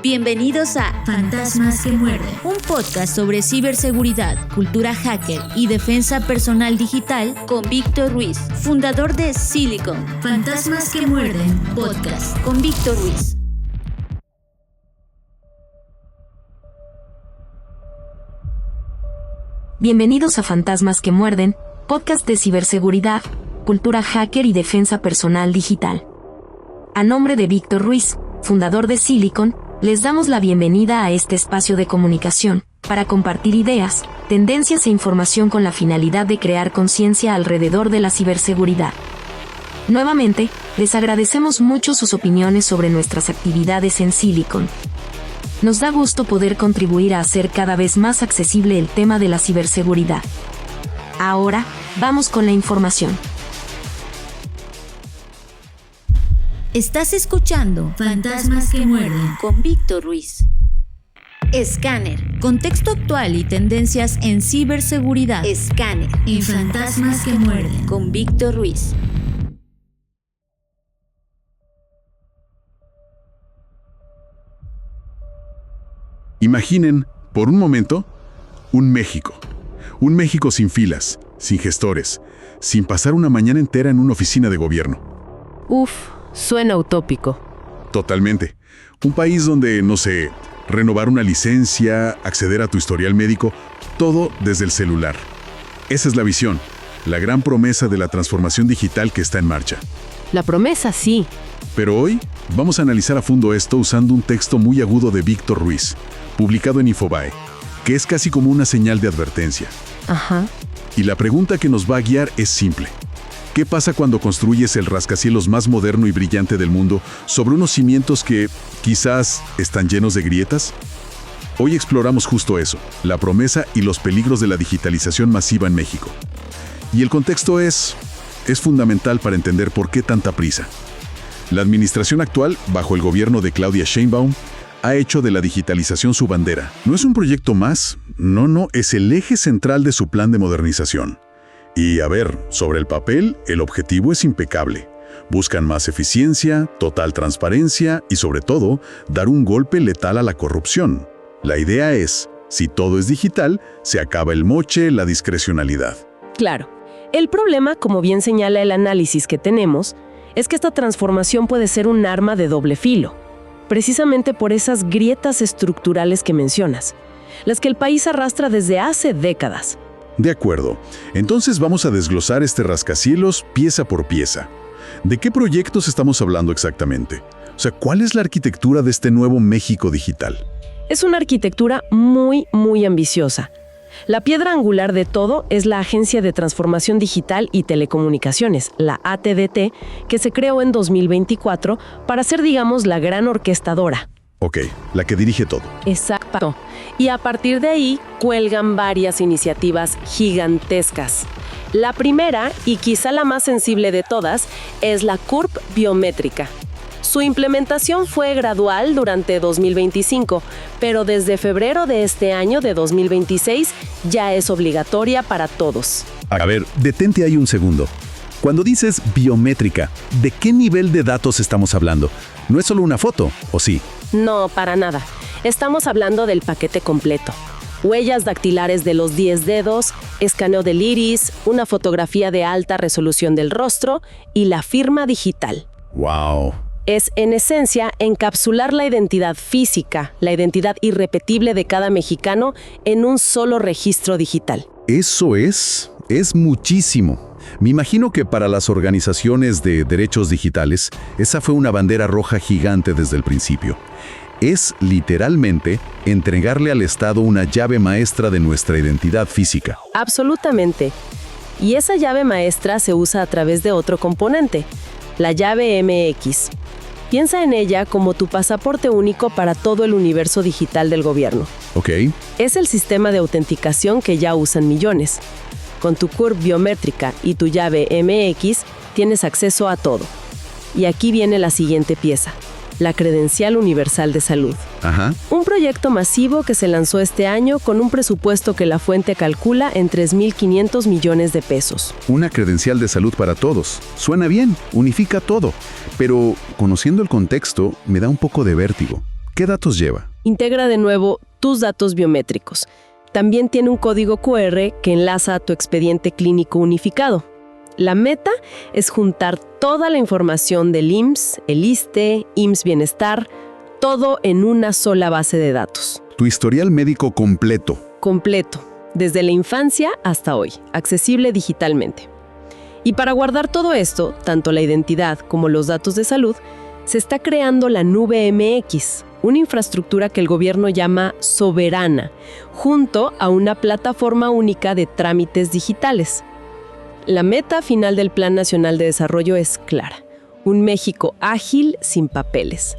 Bienvenidos a Fantasmas que Muerden, un podcast sobre ciberseguridad, cultura hacker y defensa personal digital con Víctor Ruiz, fundador de Silicon. Fantasmas que Muerden, podcast con Víctor Ruiz. Bienvenidos a Fantasmas que Muerden, podcast de ciberseguridad, cultura hacker y defensa personal digital. A nombre de Víctor Ruiz, fundador de Silicon, les damos la bienvenida a este espacio de comunicación, para compartir ideas, tendencias e información con la finalidad de crear conciencia alrededor de la ciberseguridad. Nuevamente, les agradecemos mucho sus opiniones sobre nuestras actividades en Silicon. Nos da gusto poder contribuir a hacer cada vez más accesible el tema de la ciberseguridad. Ahora, vamos con la información. Estás escuchando Fantasmas que Muerden con Víctor Ruiz. Scanner, contexto actual y tendencias en ciberseguridad. Scanner, en Fantasmas que Muerden con Víctor Ruiz. Imaginen, por un momento, un México. Un México sin filas, sin gestores, sin pasar una mañana entera en una oficina de gobierno. Suena utópico. Totalmente. Un país donde, no sé, renovar una licencia, acceder a tu historial médico, todo desde el celular. Esa es la visión, la gran promesa de la transformación digital que está en marcha. La promesa sí. Pero hoy vamos a analizar a fondo esto usando un texto muy agudo de Víctor Ruiz, publicado en Infobae, que es casi como una señal de advertencia. Ajá. Y la pregunta que nos va a guiar es simple. ¿Qué pasa cuando construyes el rascacielos más moderno y brillante del mundo sobre unos cimientos que, quizás, están llenos de grietas? Hoy exploramos justo eso, la promesa y los peligros de la digitalización masiva en México. Y el contexto es fundamental para entender por qué tanta prisa. La administración actual, bajo el gobierno de Claudia Sheinbaum, ha hecho de la digitalización su bandera. No es un proyecto más, no, es el eje central de su plan de modernización. Y a ver, sobre el papel, el objetivo es impecable. Buscan más eficiencia, total transparencia y sobre todo, dar un golpe letal a la corrupción. La idea es, si todo es digital, se acaba el moche, la discrecionalidad. Claro. El problema, como bien señala el análisis que tenemos, es que esta transformación puede ser un arma de doble filo, precisamente por esas grietas estructurales que mencionas, las que el país arrastra desde hace décadas. De acuerdo. Entonces vamos a desglosar este rascacielos pieza por pieza. ¿De qué proyectos estamos hablando exactamente? O sea, ¿cuál es la arquitectura de este nuevo México digital? Es una arquitectura muy ambiciosa. La piedra angular de todo es la Agencia de Transformación Digital y Telecomunicaciones, la ATDT, que se creó en 2024 para ser, digamos, la gran orquestadora. Ok, la que dirige todo. Exacto. Y a partir de ahí cuelgan varias iniciativas gigantescas. La primera, y quizá la más sensible de todas, es la CURP biométrica. Su implementación fue gradual durante 2025, pero desde febrero de este año de 2026 ya es obligatoria para todos. A ver, detente ahí un segundo. Cuando dices biométrica, ¿de qué nivel de datos estamos hablando? No es solo una foto, ¿o sí? No, para nada. Estamos hablando del paquete completo. Huellas dactilares de los 10 dedos, escaneo del iris, una fotografía de alta resolución del rostro y la firma digital. ¡Wow! Es, en esencia, encapsular la identidad física, la identidad irrepetible de cada mexicano en un solo registro digital. Eso es muchísimo. Me imagino que para las organizaciones de derechos digitales, esa fue una bandera roja gigante desde el principio. Es, literalmente, entregarle al Estado una llave maestra de nuestra identidad física. Absolutamente. Y esa llave maestra se usa a través de otro componente, la llave MX. Piensa en ella como tu pasaporte único para todo el universo digital del gobierno. Ok. Es el sistema de autenticación que ya usan millones. Con tu CURP biométrica y tu llave MX, tienes acceso a todo. Y aquí viene la siguiente pieza, la Credencial Universal de Salud. Ajá. Un proyecto masivo que se lanzó este año con un presupuesto que la fuente calcula en 3.500 millones de pesos. Una credencial de salud para todos. Suena bien, unifica todo. Pero, conociendo el contexto, me da un poco de vértigo. ¿Qué datos lleva? Integra de nuevo tus datos biométricos. También tiene un código QR que enlaza a tu expediente clínico unificado. La meta es juntar toda la información del IMSS, el ISSSTE, IMSS Bienestar, todo en una sola base de datos. Tu historial médico completo. Completo, desde la infancia hasta hoy, accesible digitalmente. Y para guardar todo esto, tanto la identidad como los datos de salud, se está creando la Nube MX, una infraestructura que el gobierno llama soberana, junto a una plataforma única de trámites digitales. La meta final del Plan Nacional de Desarrollo es clara: un México ágil sin papeles.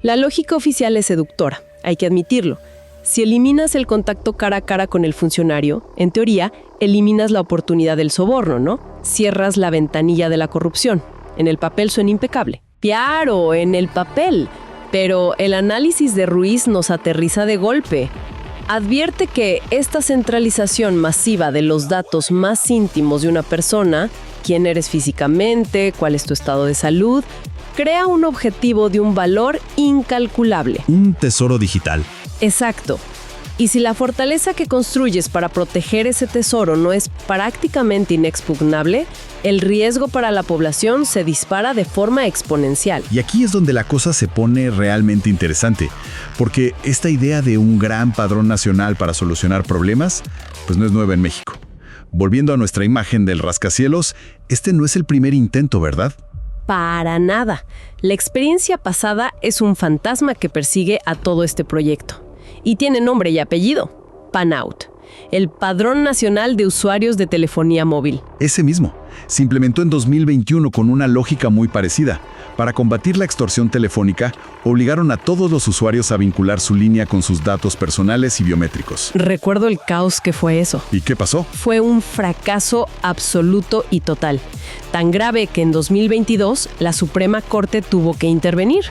La lógica oficial es seductora, hay que admitirlo. Si eliminas el contacto cara a cara con el funcionario, en teoría, eliminas la oportunidad del soborno, ¿no? Cierras la ventanilla de la corrupción. En el papel suena impecable. Claro, en el papel. Pero el análisis de Ruiz nos aterriza de golpe. Advierte que esta centralización masiva de los datos más íntimos de una persona, quién eres físicamente, cuál es tu estado de salud, crea un objetivo de un valor incalculable. Un tesoro digital. Exacto. Y si la fortaleza que construyes para proteger ese tesoro no es prácticamente inexpugnable, el riesgo para la población se dispara de forma exponencial. Y aquí es donde la cosa se pone realmente interesante, porque esta idea de un gran padrón nacional para solucionar problemas, pues no es nueva en México. Volviendo a nuestra imagen del rascacielos, este no es el primer intento, ¿verdad? Para nada. La experiencia pasada es un fantasma que persigue a todo este proyecto. Y tiene nombre y apellido: PANOUT, el Padrón Nacional de Usuarios de Telefonía Móvil. Ese mismo. Se implementó en 2021 con una lógica muy parecida. Para combatir la extorsión telefónica, obligaron a todos los usuarios a vincular su línea con sus datos personales y biométricos. Recuerdo el caos que fue eso. ¿Y qué pasó? Fue un fracaso absoluto y total. Tan grave que en 2022 la Suprema Corte tuvo que intervenir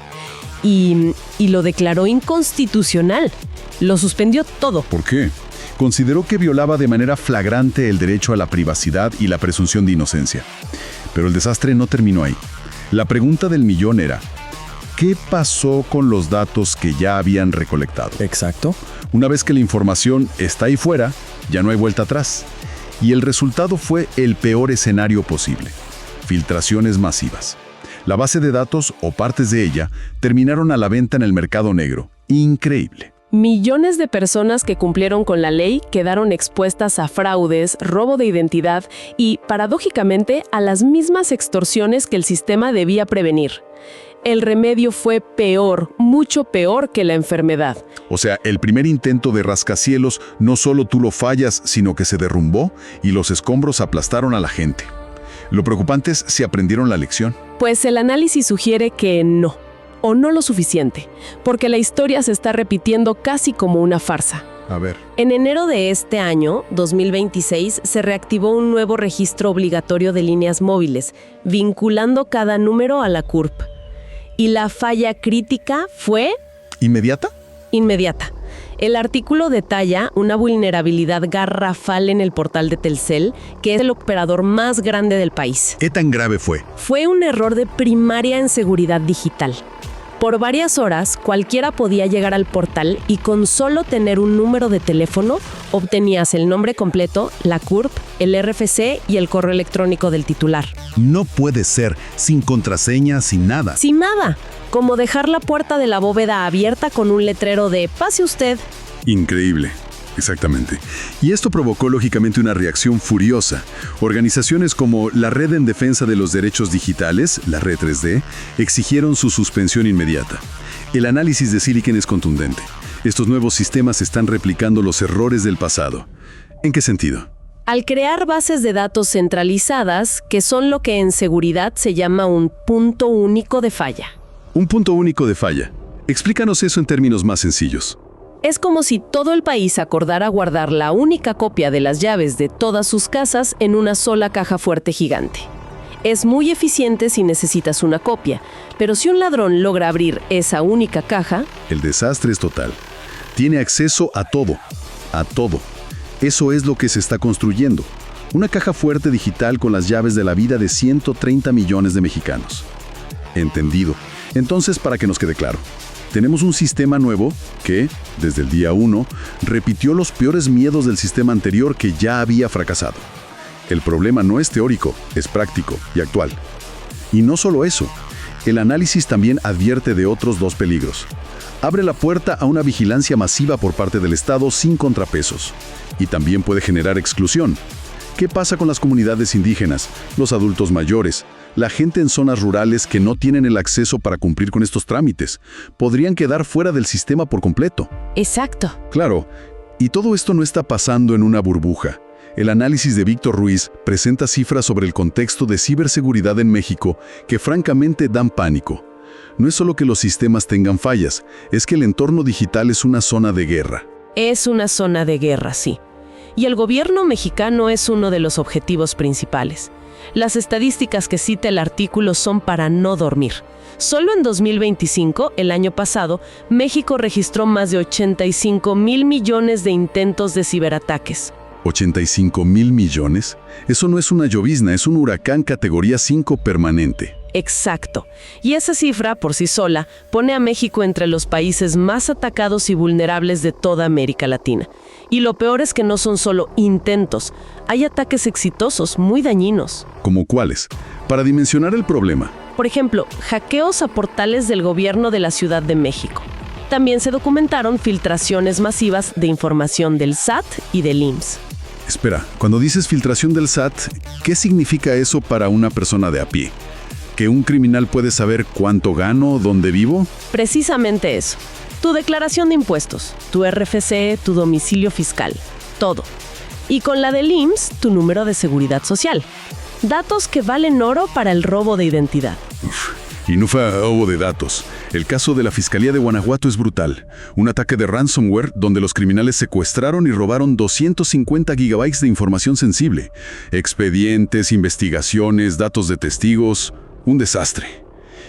y lo declaró inconstitucional. Lo suspendió todo. ¿Por qué? Consideró que violaba de manera flagrante el derecho a la privacidad y la presunción de inocencia. Pero el desastre no terminó ahí. La pregunta del millón era: ¿qué pasó con los datos que ya habían recolectado? Exacto. Una vez que la información está ahí fuera, ya no hay vuelta atrás. Y el resultado fue el peor escenario posible: filtraciones masivas. La base de datos, o partes de ella, terminaron a la venta en el mercado negro. Increíble. Millones de personas que cumplieron con la ley quedaron expuestas a fraudes, robo de identidad y, paradójicamente, a las mismas extorsiones que el sistema debía prevenir. El remedio fue peor, mucho peor que la enfermedad. O sea, el primer intento de rascacielos no solo tú lo fallas, sino que se derrumbó y los escombros aplastaron a la gente. Lo preocupante es si aprendieron la lección. Pues el análisis sugiere que no. O no lo suficiente, porque la historia se está repitiendo casi como una farsa. A ver. En enero de este año, 2026, se reactivó un nuevo registro obligatorio de líneas móviles, vinculando cada número a la CURP. Y la falla crítica fue... ¿Inmediata? Inmediata. El artículo detalla una vulnerabilidad garrafal en el portal de Telcel, que es el operador más grande del país. ¿Qué tan grave fue? Fue un error de primaria en seguridad digital. Por varias horas, cualquiera podía llegar al portal y con solo tener un número de teléfono, obtenías el nombre completo, la CURP, el RFC y el correo electrónico del titular. No puede ser, sin contraseña, sin nada. Sin nada, como dejar la puerta de la bóveda abierta con un letrero de «Pase usted». Increíble. Exactamente. Y esto provocó lógicamente una reacción furiosa. Organizaciones como la Red en Defensa de los Derechos Digitales, la Red 3D, exigieron su suspensión inmediata. El análisis de Silicon es contundente. Estos nuevos sistemas están replicando los errores del pasado. ¿En qué sentido? Al crear bases de datos centralizadas, que son lo que en seguridad se llama un punto único de falla. Un punto único de falla. Explícanos eso en términos más sencillos. Es como si todo el país acordara guardar la única copia de las llaves de todas sus casas en una sola caja fuerte gigante. Es muy eficiente si necesitas una copia, pero si un ladrón logra abrir esa única caja... El desastre es total. Tiene acceso a todo. A todo. Eso es lo que se está construyendo. Una caja fuerte digital con las llaves de la vida de 130 millones de mexicanos. Entendido. Entonces, para que nos quede claro, Tenemos un sistema nuevo que, desde el día 1, repitió los peores miedos del sistema anterior que ya había fracasado. El problema no es teórico, es práctico y actual. Y no solo eso, el análisis también advierte de otros dos peligros. Abre la puerta a una vigilancia masiva por parte del Estado sin contrapesos. Y también puede generar exclusión. ¿Qué pasa con las comunidades indígenas, los adultos mayores, la gente en zonas rurales que no tienen el acceso para cumplir con estos trámites? Podrían quedar fuera del sistema por completo. Exacto. Claro, y todo esto no está pasando en una burbuja. El análisis de Víctor Ruiz presenta cifras sobre el contexto de ciberseguridad en México que francamente dan pánico. No es solo que los sistemas tengan fallas, es que el entorno digital es una zona de guerra. Es una zona de guerra, sí. Y el gobierno mexicano es uno de los objetivos principales. Las estadísticas que cita el artículo son para no dormir. Solo en 2025, el año pasado, México registró más de 85,000 millones de intentos de ciberataques. ¿85,000 millones? Eso no es una llovizna, es un huracán categoría 5 permanente. Exacto. Y esa cifra, por sí sola, pone a México entre los países más atacados y vulnerables de toda América Latina. Y lo peor es que no son solo intentos. Hay ataques exitosos, muy dañinos. ¿Cómo cuáles? Para dimensionar el problema. Por ejemplo, hackeos a portales del gobierno de la Ciudad de México. También se documentaron filtraciones masivas de información del SAT y del IMSS. Espera, cuando dices filtración del SAT, ¿qué significa eso para una persona de a pie? ¿Que un criminal puede saber cuánto gano, dónde vivo? Precisamente eso. Tu declaración de impuestos, tu RFC, tu domicilio fiscal, todo. Y con la del IMSS, tu número de seguridad social. Datos que valen oro para el robo de identidad. Y no fue robo de datos. El caso de la Fiscalía de Guanajuato es brutal. Un ataque de ransomware donde los criminales secuestraron y robaron 250 gigabytes de información sensible. Expedientes, investigaciones, datos de testigos. Un desastre.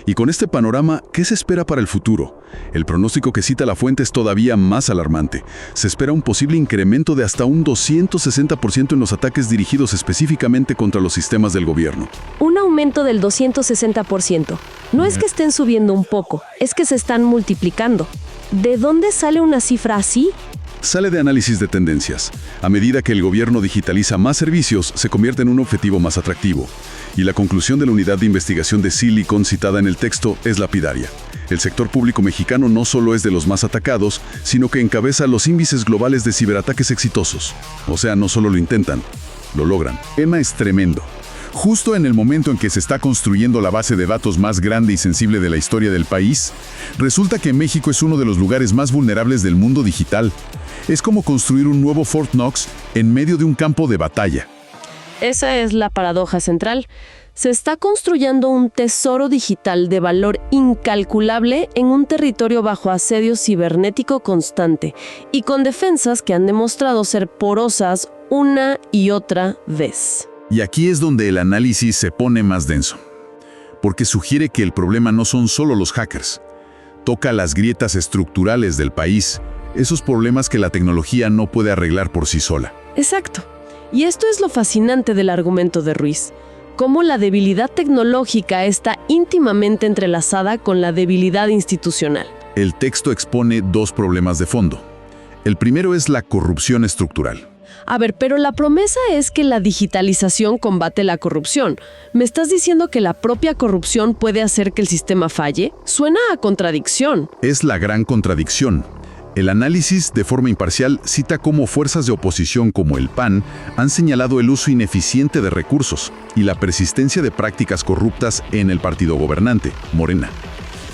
Y con este panorama, ¿qué se espera para el futuro? El pronóstico que cita la fuente es todavía más alarmante. Se espera un posible incremento de hasta un 260% en los ataques dirigidos específicamente contra los sistemas del gobierno. Un aumento del 260%. No es que estén subiendo un poco, es que se están multiplicando. ¿De dónde sale una cifra así? Sale de análisis de tendencias. A medida que el gobierno digitaliza más servicios, se convierte en un objetivo más atractivo. Y la conclusión de la unidad de investigación de Silicon citada en el texto es lapidaria. El sector público mexicano no solo es de los más atacados, sino que encabeza los índices globales de ciberataques exitosos. O sea, no solo lo intentan, lo logran. El tema es tremendo. Justo en el momento en que se está construyendo la base de datos más grande y sensible de la historia del país, resulta que México es uno de los lugares más vulnerables del mundo digital. Es como construir un nuevo Fort Knox en medio de un campo de batalla. Esa es la paradoja central. Se está construyendo un tesoro digital de valor incalculable en un territorio bajo asedio cibernético constante y con defensas que han demostrado ser porosas una y otra vez. Y aquí es donde el análisis se pone más denso, porque sugiere que el problema no son solo los hackers. Toca las grietas estructurales del país, esos problemas que la tecnología no puede arreglar por sí sola. Exacto. Y esto es lo fascinante del argumento de Ruiz, cómo la debilidad tecnológica está íntimamente entrelazada con la debilidad institucional. El texto expone dos problemas de fondo. El primero es la corrupción estructural. A ver, pero la promesa es que la digitalización combate la corrupción. ¿Me estás diciendo que la propia corrupción puede hacer que el sistema falle? Suena a contradicción. Es la gran contradicción. El análisis, de forma imparcial, cita cómo fuerzas de oposición como el PAN han señalado el uso ineficiente de recursos y la persistencia de prácticas corruptas en el partido gobernante, Morena.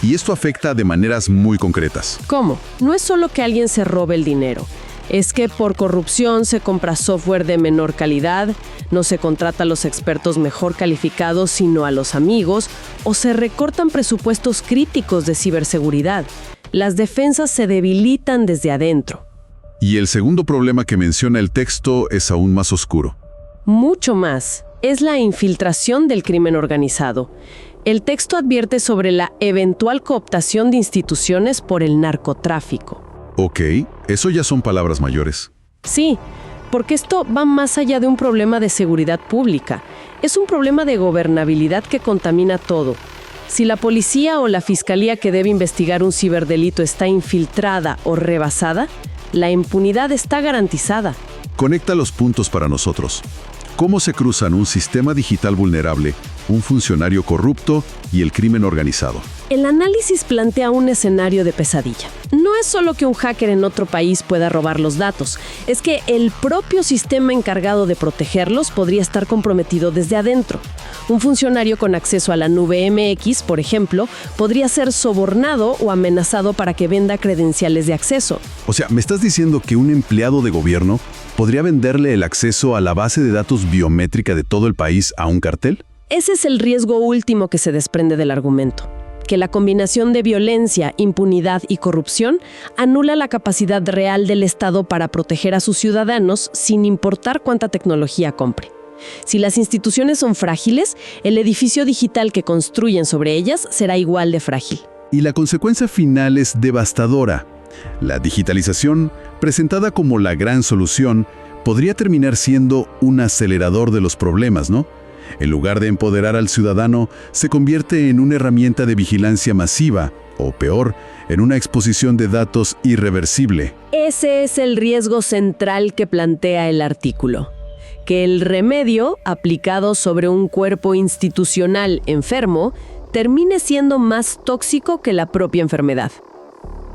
Y esto afecta de maneras muy concretas. ¿Cómo? No es solo que alguien se robe el dinero. Es que por corrupción se compra software de menor calidad, no se contrata a los expertos mejor calificados sino a los amigos, o se recortan presupuestos críticos de ciberseguridad. Las defensas se debilitan desde adentro. Y el segundo problema que menciona el texto es aún más oscuro. Mucho más. Es la infiltración del crimen organizado. El texto advierte sobre la eventual cooptación de instituciones por el narcotráfico. Ok, eso ya son palabras mayores. Sí, porque esto va más allá de un problema de seguridad pública. Es un problema de gobernabilidad que contamina todo. Si la policía o la fiscalía que debe investigar un ciberdelito está infiltrada o rebasada, la impunidad está garantizada. Conecta los puntos para nosotros. ¿Cómo se cruzan un sistema digital vulnerable, un funcionario corrupto y el crimen organizado? El análisis plantea un escenario de pesadilla. No es solo que un hacker en otro país pueda robar los datos, es que el propio sistema encargado de protegerlos podría estar comprometido desde adentro. Un funcionario con acceso a la nube MX, por ejemplo, podría ser sobornado o amenazado para que venda credenciales de acceso. O sea, ¿me estás diciendo que un empleado de gobierno podría venderle el acceso a la base de datos biométrica de todo el país a un cartel? Ese es el riesgo último que se desprende del argumento. Que la combinación de violencia, impunidad y corrupción anula la capacidad real del Estado para proteger a sus ciudadanos sin importar cuánta tecnología compre. Si las instituciones son frágiles, el edificio digital que construyen sobre ellas será igual de frágil. Y la consecuencia final es devastadora. La digitalización, presentada como la gran solución, podría terminar siendo un acelerador de los problemas, ¿no? En lugar de empoderar al ciudadano, se convierte en una herramienta de vigilancia masiva, o peor, en una exposición de datos irreversible. Ese es el riesgo central que plantea el artículo. Que el remedio, aplicado sobre un cuerpo institucional enfermo, termine siendo más tóxico que la propia enfermedad.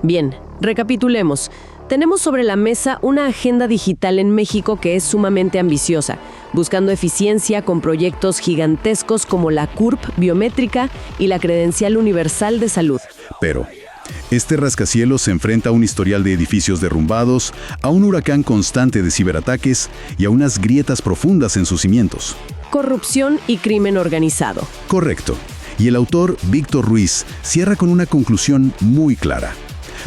Bien, recapitulemos. Tenemos sobre la mesa una agenda digital en México que es sumamente ambiciosa, buscando eficiencia con proyectos gigantescos como la CURP biométrica y la Credencial Universal de Salud. Pero este rascacielos se enfrenta a un historial de edificios derrumbados, a un huracán constante de ciberataques y a unas grietas profundas en sus cimientos. Corrupción y crimen organizado. Correcto. Y el autor, Víctor Ruiz, cierra con una conclusión muy clara.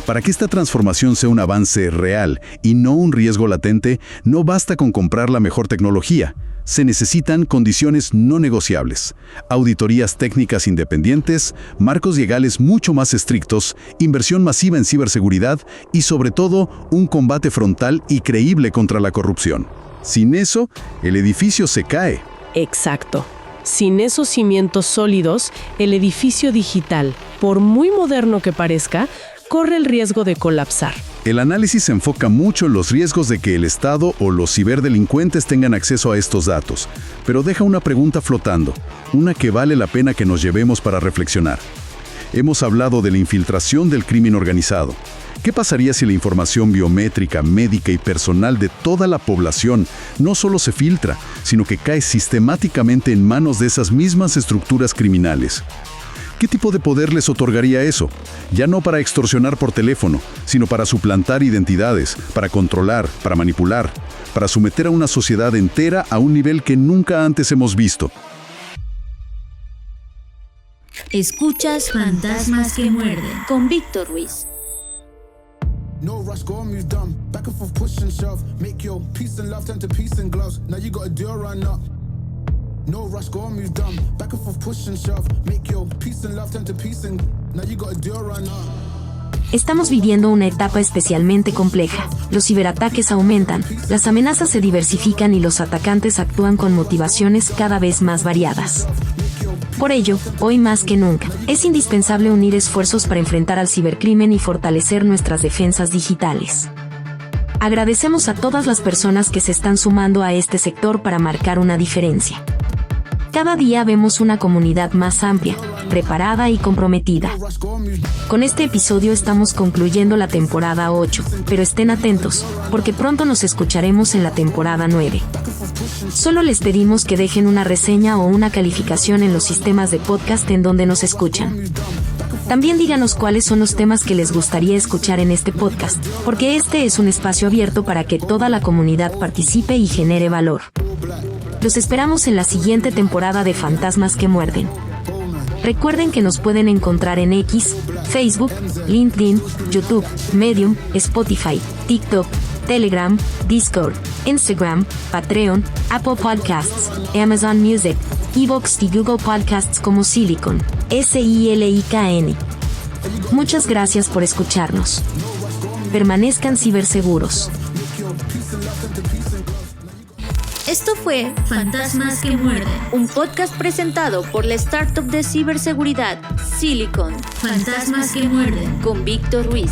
Para que esta transformación sea un avance real y no un riesgo latente, no basta con comprar la mejor tecnología. Se necesitan condiciones no negociables, auditorías técnicas independientes, marcos legales mucho más estrictos, inversión masiva en ciberseguridad y, sobre todo, un combate frontal y creíble contra la corrupción. Sin eso, el edificio se cae. Exacto. Sin esos cimientos sólidos, el edificio digital, por muy moderno que parezca, corre el riesgo de colapsar. El análisis se enfoca mucho en los riesgos de que el Estado o los ciberdelincuentes tengan acceso a estos datos, pero deja una pregunta flotando, una que vale la pena que nos llevemos para reflexionar. Hemos hablado de la infiltración del crimen organizado. ¿Qué pasaría si la información biométrica, médica y personal de toda la población no solo se filtra, sino que cae sistemáticamente en manos de esas mismas estructuras criminales? ¿Qué tipo de poder les otorgaría eso? Ya no para extorsionar por teléfono, sino para suplantar identidades, para controlar, para manipular, para someter a una sociedad entera a un nivel que nunca antes hemos visto. Escuchas Fantasmas que Muerden Con Víctor Ruiz. No rush, go on, move dumb. Back and forth, push and shove. Make your peace and love turn to peace and gloves. Now you gotta do a run up. No rush, go on, move dumb. Back and forth, push and shove. Make your peace and love turn to peace and now you gotta do a run up. Estamos viviendo una etapa especialmente compleja. Los ciberataques aumentan, las amenazas se diversifican y los atacantes actúan con motivaciones cada vez más variadas. Por ello, hoy más que nunca, es indispensable unir esfuerzos para enfrentar al cibercrimen y fortalecer nuestras defensas digitales. Agradecemos a todas las personas que se están sumando a este sector para marcar una diferencia. Cada día vemos una comunidad más amplia, preparada y comprometida. Con este episodio estamos concluyendo la temporada 8, pero estén atentos, porque pronto nos escucharemos en la temporada 9. Solo les pedimos que dejen una reseña o una calificación en los sistemas de podcast en donde nos escuchan. También díganos cuáles son los temas que les gustaría escuchar en este podcast, porque este es un espacio abierto para que toda la comunidad participe y genere valor. Los esperamos en la siguiente temporada de Fantasmas que Muerden. Recuerden que nos pueden encontrar en X, Facebook, LinkedIn, YouTube, Medium, Spotify, TikTok, Telegram, Discord, Instagram, Patreon, Apple Podcasts, Amazon Music, Evox y Google Podcasts como Silicon, SILIKN. Muchas gracias por escucharnos. Permanezcan ciberseguros. Esto fue Fantasmas que muerden. un podcast presentado por la startup de ciberseguridad Silicon Fantasmas que muerden. con Víctor Ruiz.